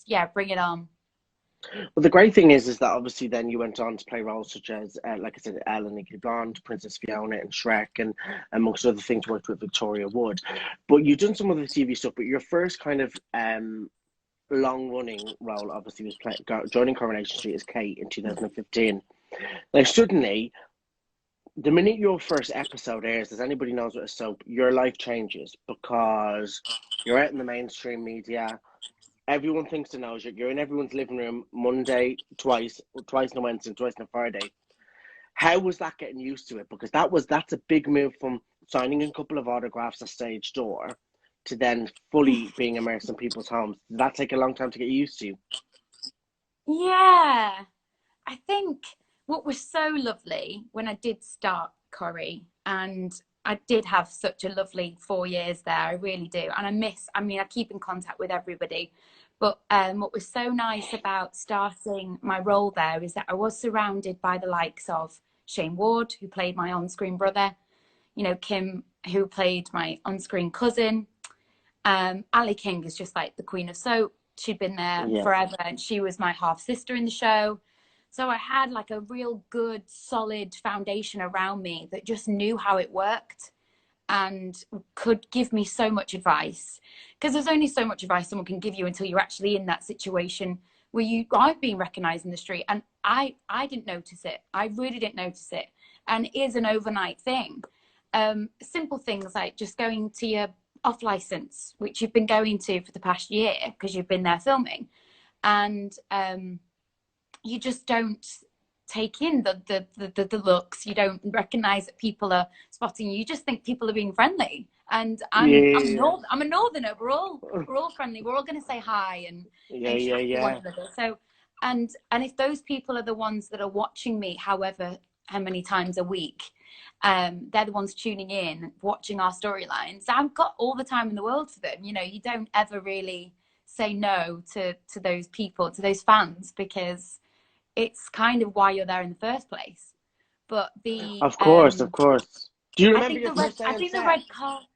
yeah, bring it on. Well, the great thing is that obviously then you went on to play roles such as, like I said, Elle and Legally Blonde, Princess Fiona, and Shrek, and amongst other things, worked with Victoria Wood. But you've done some other TV stuff. But your first kind of long running role obviously was joining Coronation Street as Kate in 2015. Now, suddenly, the minute your first episode airs, as anybody knows what a soap, your life changes because you're out in the mainstream media. Everyone thinks to know you. You're in everyone's living room Monday twice on a Wednesday, twice on a Friday. How was that getting used to it? Because that's a big move from signing a couple of autographs at stage door to then fully being immersed in people's homes. Did that take a long time to get used to? Yeah, I think what was so lovely when I did start Corrie, and I did have such a lovely 4 years there, I really do. And I mean, I keep in contact with everybody. But what was so nice about starting my role there is that I was surrounded by the likes of Shane Ward, who played my on-screen brother, you know, Kim, who played my on-screen cousin. Ali King is just like the queen of soap. She'd been there Yeah. forever, and she was my half sister in the show. So I had like a real good, solid foundation around me that just knew how it worked and could give me so much advice. Because there's only so much advice someone can give you until you're actually in that situation where you are being recognized in the street. And I didn't notice it. I really didn't notice it. And it is an overnight thing. Simple things like just going to your off license, which you've been going to for the past year because you've been there filming, and you just don't take in the looks. You don't recognize that people are spotting you. You just think people are being friendly. And Yeah. I'm a northerner. We're all friendly. We're all going to say hi and chat to one another. So and if those people are the ones that are watching me, however how many times a week, they're the ones tuning in, watching our storylines. I've got all the time in the world for them. You know, you don't ever really say no to those people, to those fans, because it's kind of why you're there in the first place. But Of course, of course. Do you remember your first day I on think the set? red carpet.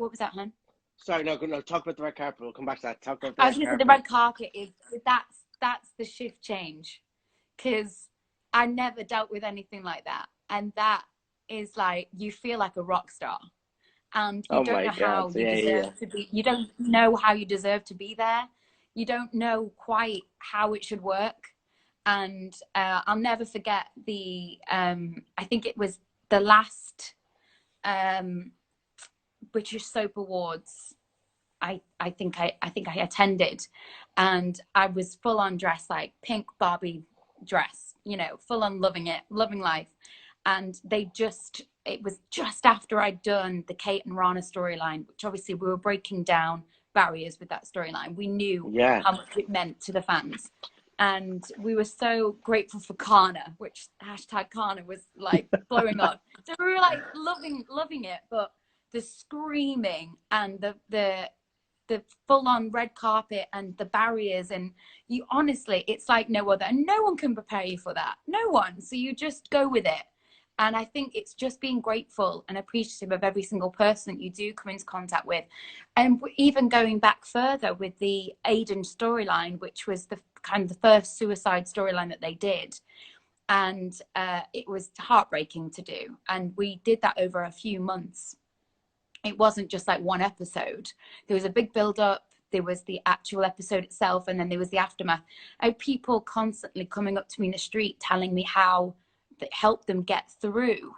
What was that, hun? Sorry, no, no. Talk about the red carpet. We'll come back to that. Talk about the I was red going to say the carpet. red carpet is that's the shift change, because I never dealt with anything like that, and that is like you feel like a rock star, and you Oh don't my know God. how you Yeah, yeah. deserve to be. You don't know how you deserve to be there. You don't know quite how it should work, and I'll never forget the. I think it was the last British Soap Awards. I think I attended, and I was full on dressed like pink Barbie dress, you know, full on loving it, loving life. And it was just after I'd done the Kate and Rana storyline, which obviously we were breaking down barriers with that storyline. We knew Yeah. how much it meant to the fans. And we were so grateful for Kana, which hashtag Kana was like blowing on. So we were like loving it, but the screaming and the full-on red carpet and the barriers, and you honestly, it's like no other, and no one can prepare you for that, no one. So you just go with it. And I think it's just being grateful and appreciative of every single person that you do come into contact with. And even going back further with the Aiden storyline, which was the kind of the first suicide storyline that they did, and it was heartbreaking to do, and we did that over a few months. It wasn't just like one episode. There was a big build up. There was the actual episode itself, and then there was the aftermath. I had people constantly coming up to me in the street telling me how that helped them get through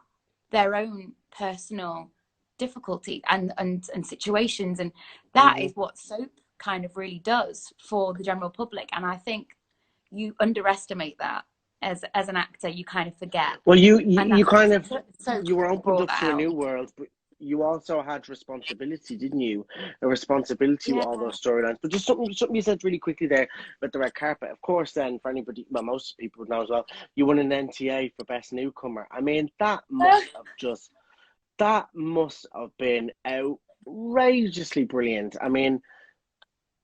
their own personal difficulty and situations. And that Mm-hmm. is what soap kind of really does for the general public. And I think you underestimate that as an actor. You kind of forget. Well, And you that's what kind of soap you were opened brought up that to a out. new world, but you also had responsibility, didn't you? A responsibility with Yeah. all those storylines. But just something you said really quickly there about the red carpet. Of course, then for anybody, well, most people would know as well. You won an NTA for best newcomer. I mean, that must have been outrageously brilliant. I mean,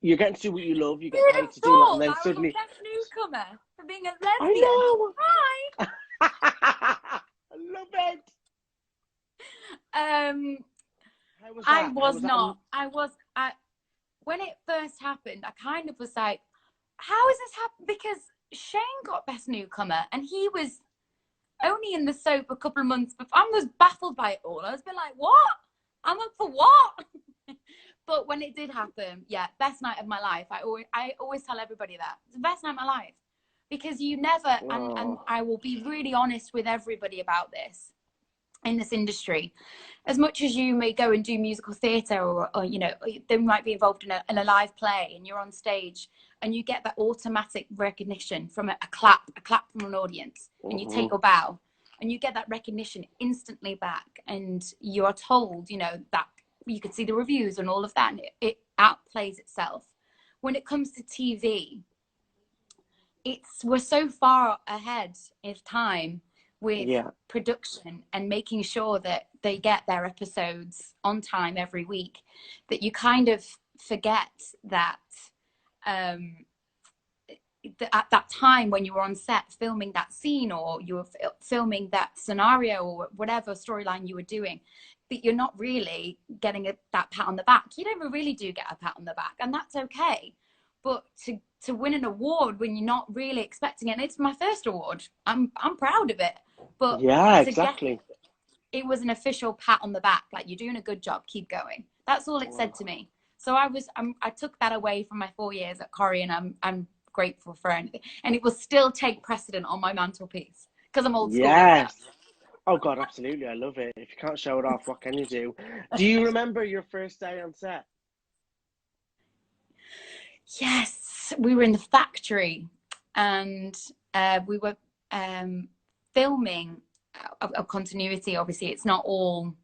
you're getting to do what you love. You get Who'd paid have to do it, and thought then that I was suddenly, best newcomer for being a I lesbian? know. Hi. I love it. Um, How was I that? How was was that? not. I was. When it first happened, I kind of was like, how is this happening? Because Shane got Best Newcomer and he was only in the soap a couple of months before. I was baffled by it all. I was a bit like, what? I'm up for what? But when it did happen, yeah, best night of my life. I always tell everybody that. It's the best night of my life. Because you never, and I will be really honest with everybody about this in this industry. As much as you may go and do musical theatre or you know, they might be involved in a live play and you're on stage and you get that automatic recognition from a clap from an audience, and you take a bow and you get that recognition instantly back, and you are told, you know, that you can see the reviews and all of that, and it outplays itself. When it comes to TV, we're so far ahead of time with production and making sure that they get their episodes on time every week, that you kind of forget that at that time when you were on set filming that scene, or you were filming that scenario or whatever storyline you were doing, that you're not really getting that pat on the back. You never really do get a pat on the back, and that's okay. But to win an award when you're not really expecting it, and it's my first award, I'm proud of it. But yeah, exactly. It was an official pat on the back, like, you're doing a good job, keep going. That's all it said to me. So I took that away from my 4 years at Corrie, and I'm grateful for anything. And it will still take precedent on my mantelpiece because I'm old school. Yes. Like, oh God, absolutely. I love it. If you can't show it off, what can you do? Do you remember your first day on set? Yes, we were in the factory, and we were filming a continuity. Obviously, it's not all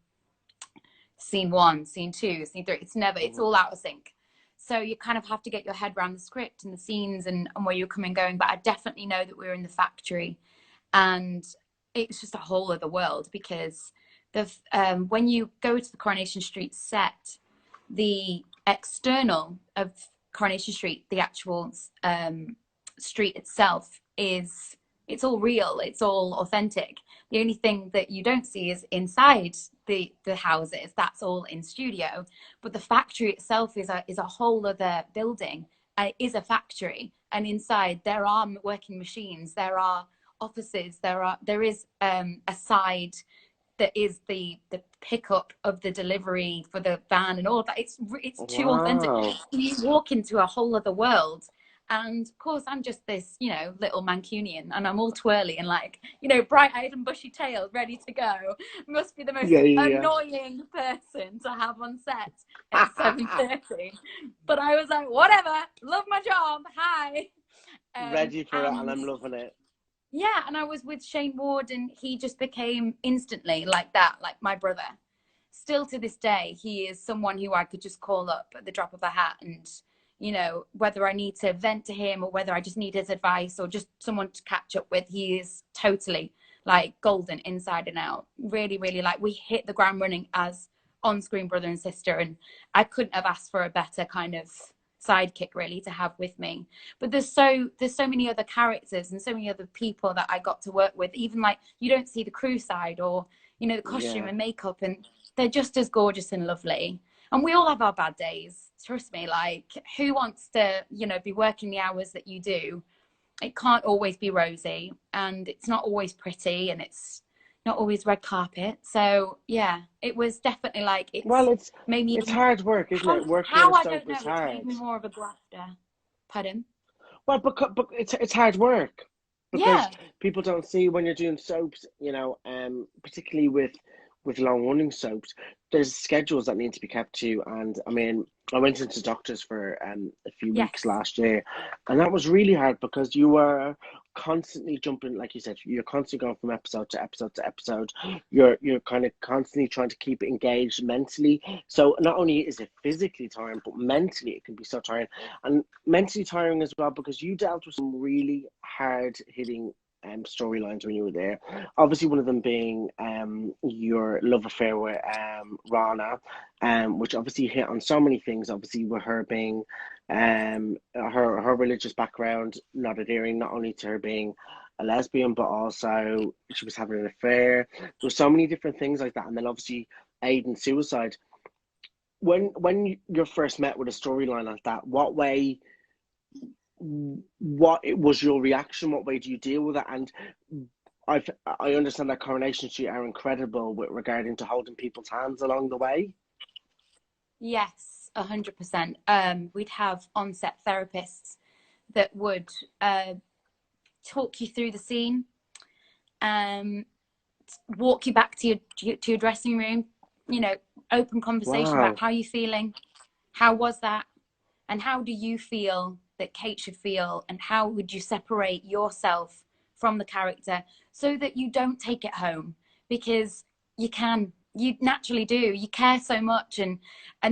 scene 1, scene 2, scene 3. It's all out of sync. So you kind of have to get your head around the script and the scenes and where you're coming and going. But I definitely know that we were in the factory, and it's just a whole other world, because when you go to the Coronation Street set, the external of Coronation Street, the actual street itself, it's all real, it's all authentic. The only thing that you don't see is inside the houses. That's all in studio. But the factory itself is a whole other building. It is a factory, and inside there are working machines, there are offices, there is a side that is the pickup of the delivery for the van and all of that. It's too authentic. You walk into a whole other world. And of course, I'm just this, you know, little Mancunian, and I'm all twirly and, like, you know, bright-eyed and bushy-tailed, ready to go. Must be the most annoying person to have on set at 7:30. But I was like, whatever, love my job. Hi. Ready for it, and I'm loving it. Yeah, and I was with Shane Ward, and he just became instantly like that, like my brother. Still to this day, he is someone who I could just call up at the drop of a hat, and, you know, whether I need to vent to him or whether I just need his advice or just someone to catch up with, he is totally like golden inside and out. Really, really, like, we hit the ground running as on-screen brother and sister, and I couldn't have asked for a better kind of sidekick really to have with me. But there's so many other characters and so many other people that I got to work with. Even, like, you don't see the crew side, or, you know, the costume and makeup, and they're just as gorgeous and lovely. And we all have our bad days, trust me. Like, who wants to, you know, be working the hours that you do? It can't always be rosy, and it's not always pretty, and it's not always red carpet. So yeah, it was definitely like, it's made me, it's hard work, isn't it? Working how in a I soap don't know, is hard. it's made me more of a grafter. Pardon? Well, but it's hard work, because people don't see when you're doing soaps, you know, particularly with long running soaps, there's schedules that need to be kept to. And I mean, I went into doctors for a few weeks last year, and that was really hard, because you were constantly jumping, like you said, you're constantly going from episode to episode to episode. You're kind of constantly trying to keep engaged mentally. So not only is it physically tiring, but mentally it can be so tiring, and mentally tiring as well, because you dealt with some really hard hitting storylines when you were there. Obviously, one of them being your love affair with Rana, which obviously hit on so many things. Obviously, with her being her religious background not adhering not only to her being a lesbian, but also she was having an affair. There were so many different things like that, and then obviously Aiden's suicide. When you're first met with a storyline like that, what way what was your reaction? What way do you deal with it? And I understand that Coronation Street are incredible with regarding to holding people's hands along the way. Yes, 100%. We'd have on-set therapists that would talk you through the scene, walk you back to your dressing room, you know, open conversation Wow. about how you're feeling, how was that, and how do you feel that Kate should feel, and how would you separate yourself from the character so that you don't take it home, because you naturally do, you care so much, and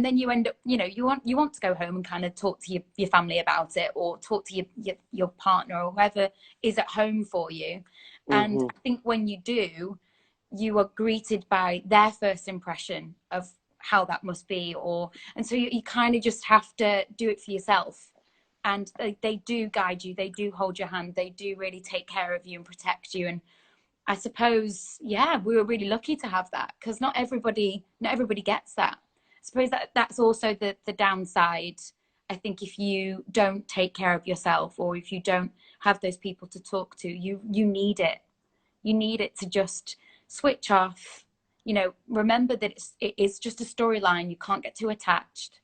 then you end up, you know, you want to go home and kind of talk to your family about it, or talk to your partner or whoever is at home for you. And Mm-hmm. I think when you do, you are greeted by their first impression of how that must be, and so you kind of just have to do it for yourself. And they do guide you, they do hold your hand, they do really take care of you and protect you. And I suppose, yeah, we were really lucky to have that, because not everybody gets that. I suppose that's also the downside. I think if you don't take care of yourself, or if you don't have those people to talk to, you need it. You need it to just switch off. You know, remember that it is just a storyline. You can't get too attached.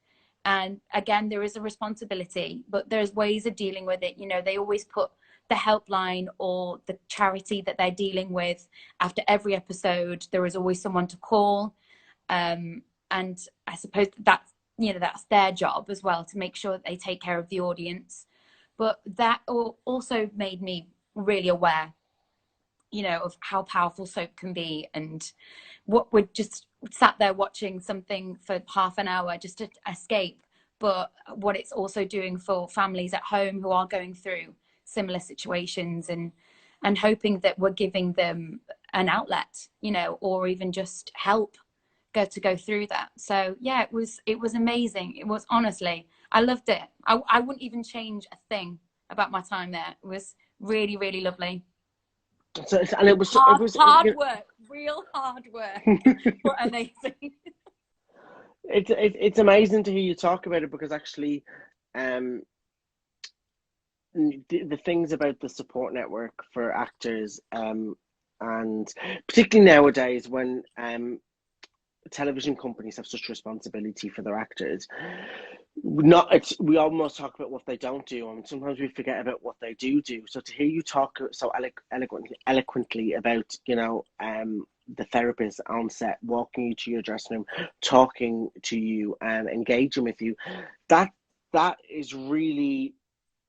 And again, there is a responsibility, but there's ways of dealing with it. You know, they always put the helpline or the charity that they're dealing with after every episode. There is always someone to call. And I suppose that's, you know, that's their job as well, to make sure that they take care of the audience. But that also made me really aware, you know, of how powerful soap can be, and what we're just sat there watching something for half an hour just to escape, but what it's also doing for families at home who are going through similar situations, and hoping that we're giving them an outlet, you know, or even just help go through that. So yeah, it was amazing. It was, honestly, I loved it. I wouldn't even change a thing about my time there. It was really, really lovely. So, and Hard work, real hard work, but amazing. It's amazing to hear you talk about it, because actually, um, the things about the support network for actors, and particularly nowadays when television companies have such responsibility for their actors. We almost talk about what they don't do, and sometimes we forget about what they do. So to hear you talk so eloquently about, you know, the therapist on set walking you to your dressing room, talking to you and engaging with you, that is really,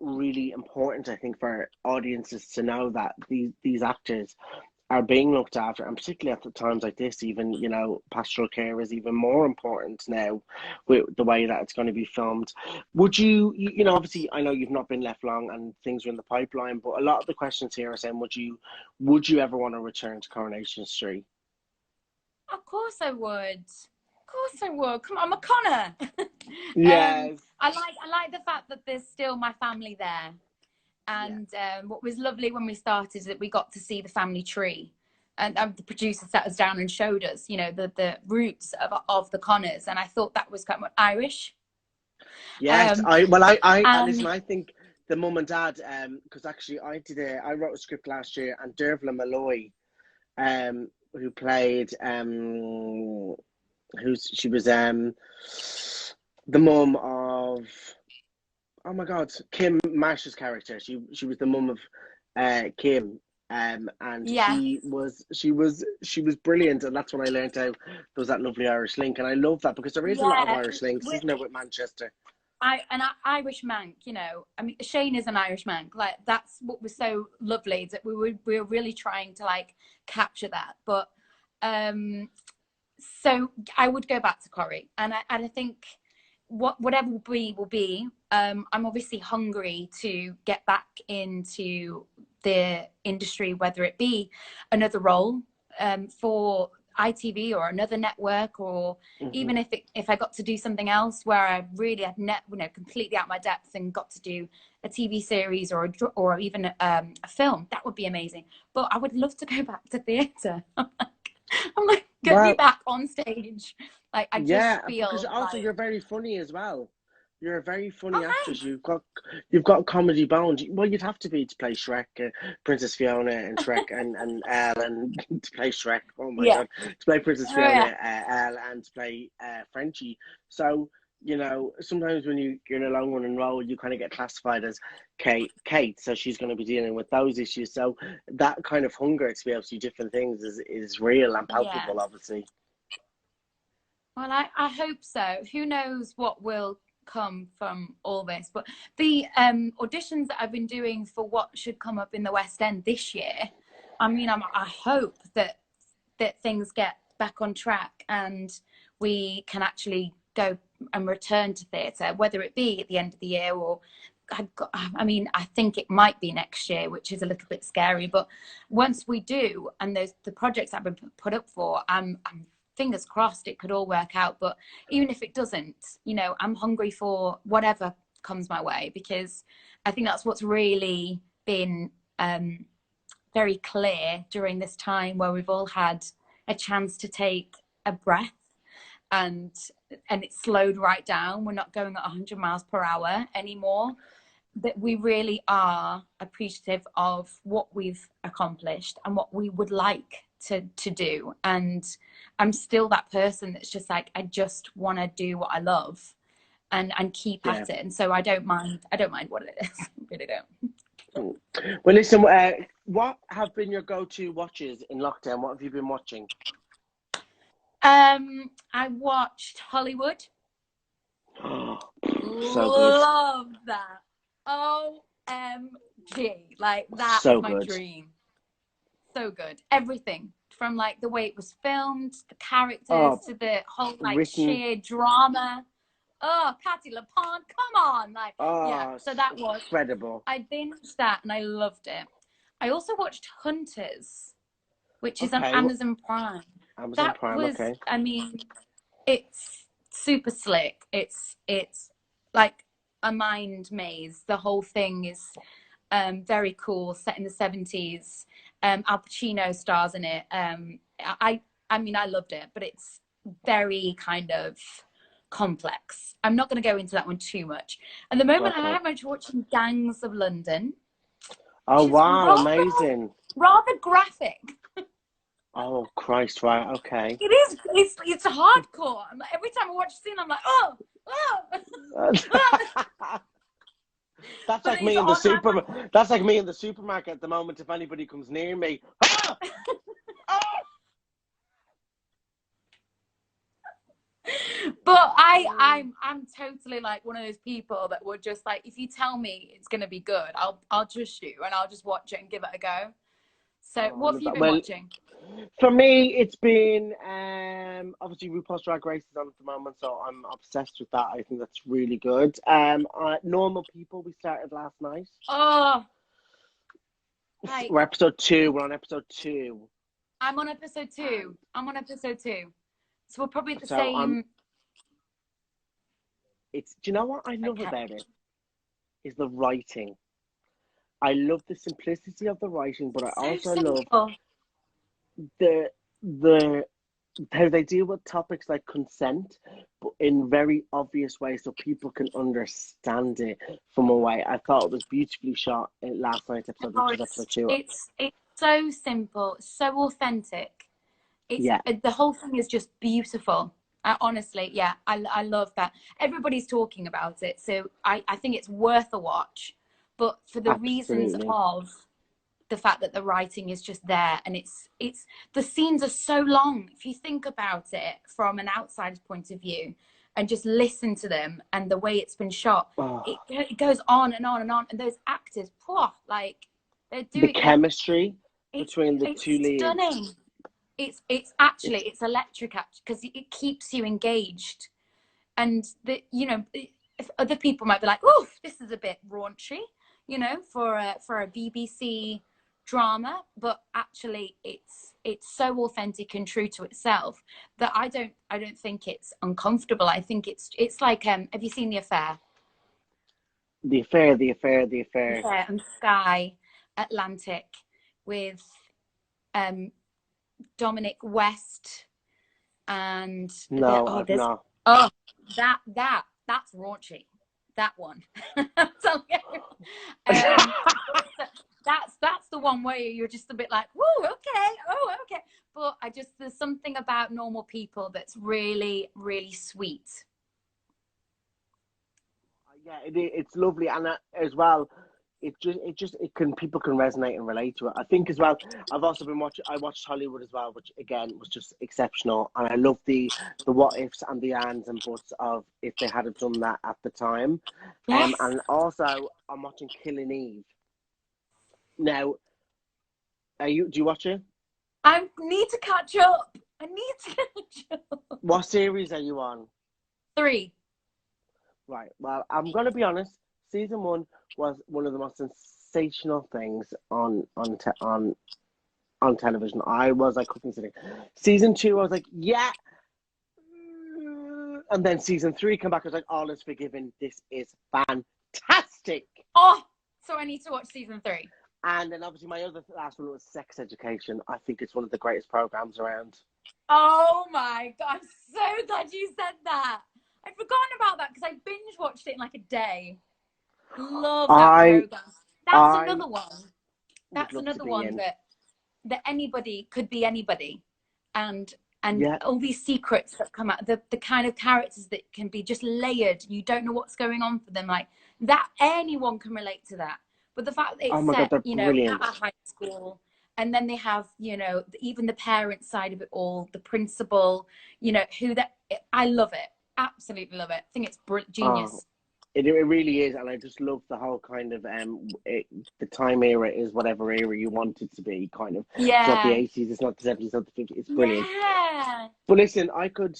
really important, I think, for audiences to know that these actors are being looked after, and particularly at the times like this, even, you know, pastoral care is even more important now with the way that it's going to be filmed. Would you know, obviously, I know you've not been left long and things are in the pipeline, but a lot of the questions here are saying, would you ever want to return to Coronation Street? Of course I would. Of course I would. Come on, I'm a Connor. Yes. I like the fact that there's still my family there. And what was lovely when we started is that we got to see the family tree, and the producer sat us down and showed us, you know, the roots of the Connors, and I thought that was kind of Irish. Yes, Um, I listen. and I think the mum and dad, because actually I wrote a script last year, and Dervla Malloy, who played, she was the mum of, oh my God, Kim Marsh's character. She was the mum of Kim, and yeah, she was brilliant, and that's when I learned how there was that lovely Irish link, and I love that, because there is a lot of yeah, Irish links, isn't there, with Manchester? Irish Mank, you know, I mean, Shane is an Irish Mank. Like, that's what was so lovely, that we were really trying to like capture that. But so I would go back to Corrie, and I think whatever will be will be. I'm obviously hungry to get back into the industry, whether it be another role for ITV or another network, or Mm-hmm. even if I got to do something else where I really had completely out my depth and got to do a TV series or even a film, that would be amazing. But I would love to go back to theatre. I'm like, get me Well, back on stage. Like, I just yeah, because feel also like, you're very funny as well. You're a very Oh, funny actress. thanks. You've got comedy bones. Well, you'd have to be to play Shrek, Princess Fiona, and Shrek, and Elle, and to play Shrek. Oh my Yeah. God, to play Princess Oh, yeah. Fiona, Elle, and to play Frenchie. So sometimes when you're in a long running role, you kind of get classified as Kate. So she's going to be dealing with those issues. So that kind of hunger to be able to do different things is real and Yeah. palpable, obviously. Well, I hope so. Who knows what will come from all this? But the auditions that I've been doing for what should come up in the West End this year, I mean, I hope that things get back on track and we can actually go and return to theatre, whether it be at the end of the year or I mean, I think it might be next year, which is a little bit scary. But once we do, and the projects I've been put up for, I'm fingers crossed it could all work out. But even if it doesn't, I'm hungry for whatever comes my way, because I think that's what's really been very clear during this time where we've all had a chance to take a breath, and it's slowed right down. We're not going at 100 miles per hour anymore. That we really are appreciative of what we've accomplished and what we would like to do. And I'm still that person that's just like, I just want to do what I love and keep Yeah. at it. And so I don't mind what it is. I really don't. Well, listen, what have been your go-to watches in lockdown? What have you been watching? I watched Hollywood. So good. Love that. OMG. Like, that So is my good. dream. So good. Everything from like the way it was filmed, the characters, Oh, to the whole like written. sheer drama. Oh, Patti LuPone, come on. Like, yeah. Oh, So that was, incredible. I binged that and I loved it. I also watched Hunters, which is on Okay, Amazon Prime. Amazon That Prime. was, Okay. I mean, it's super slick. It's like a mind maze. The whole thing is very cool, set in the 70s. Al Pacino stars in it. I mean, I loved it, but it's very kind of complex. I'm not going to go into that one too much. At the moment, I Okay. am actually watching Gangs of London, Oh, which is wow, amazing. rather graphic. Oh, Christ, right, okay. It is. It's hardcore. Every time I watch a scene, I'm like, oh. That's But like it's me in the on That's like me in the supermarket at the moment. If anybody comes near me, ah! Ah! But I'm totally like one of those people that would just like, if you tell me it's gonna be good, I'll trust you and I'll just watch it and give it a go. So Oh, I what have love you that. been Well, watching? for me, it's been obviously RuPaul's Drag Race is on at the moment, so I'm obsessed with that. I think that's really good. Normal People we started last night. Oh, like, We're episode 2. We're on episode 2. I'm on episode 2. I'm on episode 2. So we're probably at the So same. do you know what I love Okay. about it? Is the writing. I love the simplicity of the writing, but I So also love simple. the how they deal with topics like consent, but in very obvious ways so people can understand it from a way. I thought it was beautifully shot in last night's episode, Oh, which is episode 2. it's so simple, so authentic. It's Yeah, the whole thing is just beautiful. Honestly, yeah, I love that. Everybody's talking about it, so I think it's worth a watch. But for the reasons absolutely. of the fact that the writing is just there, and it's the scenes are so long. If you think about it from an outsider's point of view, and just listen to them and the way it's been shot, Oh, it goes on and on and on. And those actors, poor, like they're the doing. chemistry It's between the it's two leads. stunning. It's actually It's it's electric because it keeps you engaged, and if other people might be like, oh, this is a bit raunchy, for a BBC drama, but actually it's so authentic and true to itself that I don't think it's uncomfortable. I think it's like, have you seen The Affair? the affair, the affair, the affair. Affair and Sky Atlantic with Dominic West and No, I've not. oh, that's raunchy. that one. I'm telling you. Um, that's the one where you're just a bit like, whoa, okay, oh, okay. But there's something about Normal People that's really, really sweet. Yeah, it's lovely, and as well, people can resonate and relate to it. I think as well. I've also been watching. I watched Hollywood as well, which again was just exceptional, and I love the what ifs and the ands and buts of if they had have done that at the time. Yes. And also I'm watching Killing Eve now. Do you watch it? I need to catch up. I need to catch up. What series are you on? 3. Right. Well, I'm gonna be honest. Season 1 was one of the most sensational things on television. I couldn't sit it. Season 2, I was like, yeah. And then season 3 came back. I was like, all is forgiven. This is fantastic. Oh, so I need to watch season 3. And then obviously my last one was Sex Education. I think it's one of the greatest programs around. Oh my God, I'm so glad you said that. I'd forgotten about that because I binge watched it in like a day. Love that program. That's another one. That's another one that anybody could be anybody. And all these secrets that come out, the kind of characters that can be just layered. You don't know what's going on for them. Like that, anyone can relate to that. But the fact that it's set, God, brilliant. at a high school, and then they have, even the parent side of it all, the principal, I love it. Absolutely love it. I think it's genius. It really is, and I just love the whole kind of the time era is whatever era you want it to be, kind of. Yeah. It's not the 80s, it's not the 70s, it's not the 50s. It's brilliant. Yeah. But listen, I could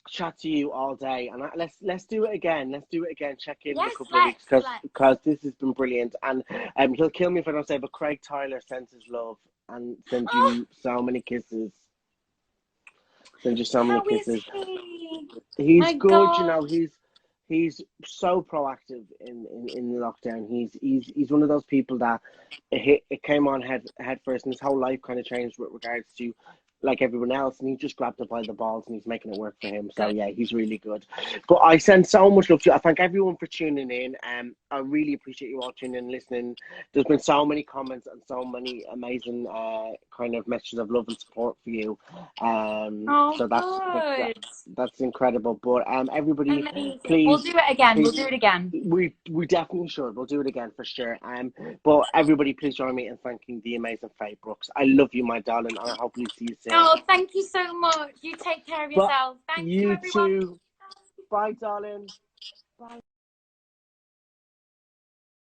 chat to you all day, and let's do it again. Let's do it again. Check in a couple of weeks because this has been brilliant. And he'll kill me if I don't say, but Craig Tyler sends his love and sends you so many kisses. Sends you so many kisses. He's good, God. He's so proactive in the lockdown. He's one of those people that it came on head first, and his whole life kind of changed with regards to like everyone else, and he just grabbed it by the balls and he's making it work for him. So yeah, he's really good. But I send so much love to you. I thank everyone for tuning in. I really appreciate you all tuning in and listening. There's been so many comments and so many amazing kind of messages of love and support for you. So that's incredible. But everybody, please, we'll do it again. We'll do it again. We definitely should. We'll do it again for sure. But everybody, please join me in thanking the amazing Faye Brooks. I love you, my darling, and I hope we see you soon. Oh, thank you so much. You take care of yourself. Thank you, everyone. You too. Bye, darling. Bye.